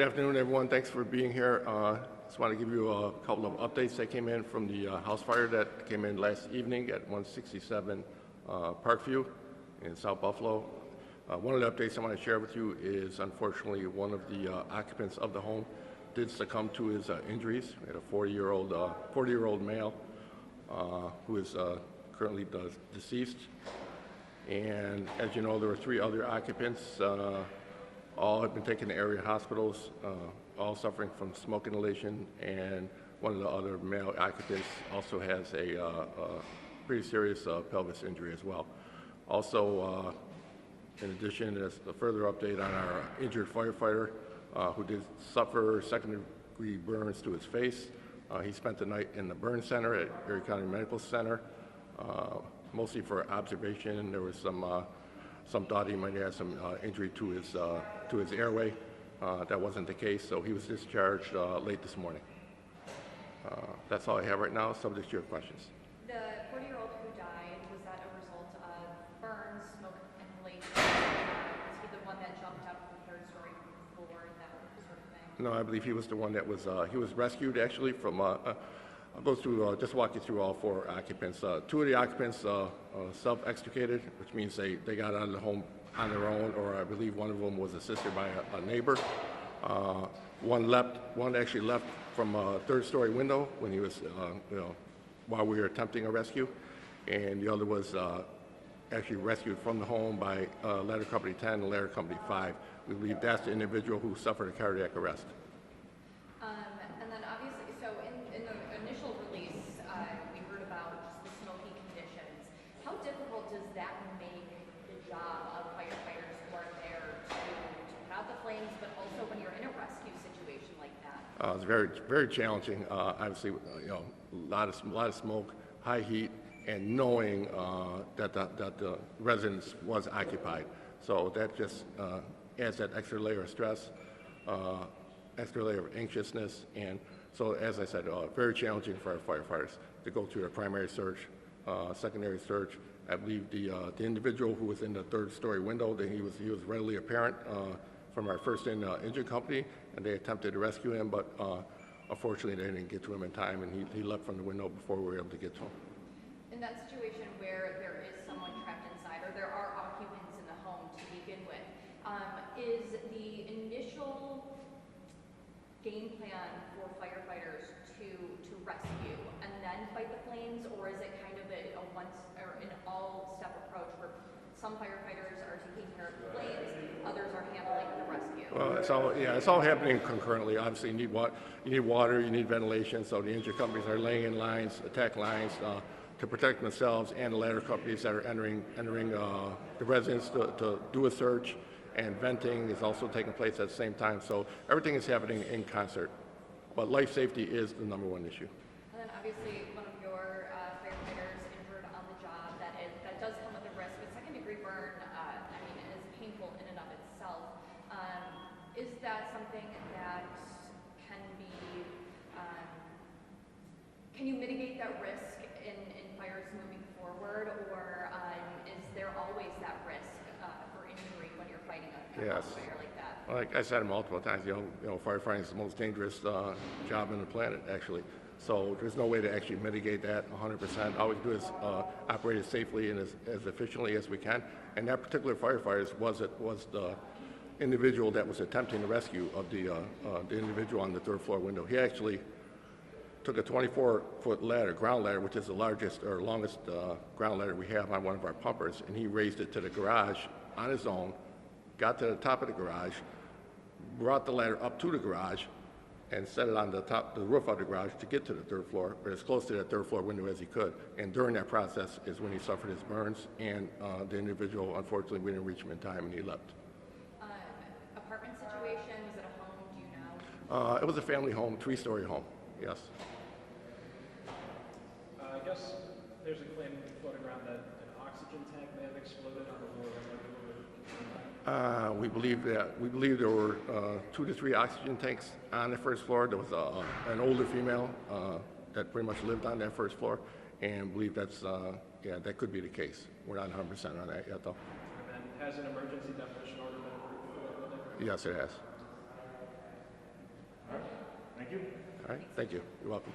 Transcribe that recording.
Good afternoon, everyone. Thanks for being here. Just want to give you a couple of updates that came in from the house fire that came in last evening at 167 Parkview in South Buffalo. One of the updates I want to share with you is, unfortunately, one of the occupants of the home did succumb to his injuries. We had a 40-year-old male who is currently deceased. And as you know, there were 3 other occupants. All have been taken to area hospitals, all suffering from smoke inhalation, and one of the other male occupants also has a pretty serious pelvis injury as well. Also, in addition, there's a further update on our injured firefighter who did suffer second-degree burns to his face. He spent the night in the burn center at Erie County Medical Center, mostly for observation. There was some thought he might have some injury to his airway. That wasn't the case, so he was discharged late this morning. That's all I have right now, subject to your questions. The 40-year-old who died, was that a result of burns, smoke inhalation? Was he the one that jumped out from the 3rd-story floor, that sort of thing? No, I believe he was the one that was, he was rescued actually from, I'll go through, just walk you through all 4 occupants. 2 of the occupants self-extricated, which means they got out of the home on their own, or I believe one of them was assisted by a neighbor. One actually left from a 3rd-story window when he was, while we were attempting a rescue, and the other was actually rescued from the home by ladder company 10 and ladder company 5. We believe that's the individual who suffered a cardiac arrest. And then obviously, so in the initial release, we heard about just the smoky conditions. How difficult does that make the job of firefighters who are there to put out the flames, but also when you're in a rescue situation like that? It's very, very challenging. Obviously, a lot of smoke, high heat, and knowing that the residence was occupied. So that just adds that extra layer of stress, extra layer of anxiousness, and so as I said, very challenging for our firefighters to go through a primary search, secondary search. I believe the individual who was in the 3rd-story window, that he was readily apparent from our first-in engine company, and they attempted to rescue him, but unfortunately they didn't get to him in time, and he left from the window before we were able to get to him. In that situation where there is someone trapped inside, or there are occupants in the home to begin with, is the initial game plan for firefighters to rescue and then fight the flames, or is it kind of a once or an all-step approach where some firefighters are taking care of the flames, others are handling the rescue? Well, it's all happening concurrently. Obviously, you need water, you need ventilation. So the engine companies are laying in lines, attack lines, to protect themselves, and the ladder companies that are entering the residence to do a search, and venting is also taking place at the same time. So everything is happening in concert. But life safety is the #1 issue. And then obviously one of your firefighters injured on the job, that does come with a risk. But second-degree burn, is painful in and of itself. Is that something that can be, can you mitigate that risk in fires moving forward, or is there always that risk for injury when you're fighting a fire like that? Like I said multiple times, firefighting is the most dangerous job on the planet, actually. So there's no way to actually mitigate that 100%. All we can do is operate as safely and as efficiently as we can. And that particular firefighter was the individual that was attempting the rescue of the individual on the 3rd-floor window. He actually took a 24-foot ladder, ground ladder, which is the largest or longest ground ladder we have on one of our pumpers, and he raised it to the garage on his own, got to the top of the garage, brought the ladder up to the garage, and set it on the roof of the garage to get to the 3rd floor, or as close to that 3rd-floor window as he could. And during that process is when he suffered his burns, and the individual, unfortunately, we didn't reach him in time, and he left. Apartment situation, was it a home, do you know? It was a family home, 3-story home, yes. I guess there's a claim floating around that an oxygen tank may have exploded on the floor. We believe there were 2 to 3 oxygen tanks on the 1st floor. There was an older female that pretty much lived on that 1st floor, and believe that's that could be the case. We're not 100% on that yet, though. And then has an emergency demolition order been approved for that building? Yes, it has. Thank you. All right, thank you. You're welcome.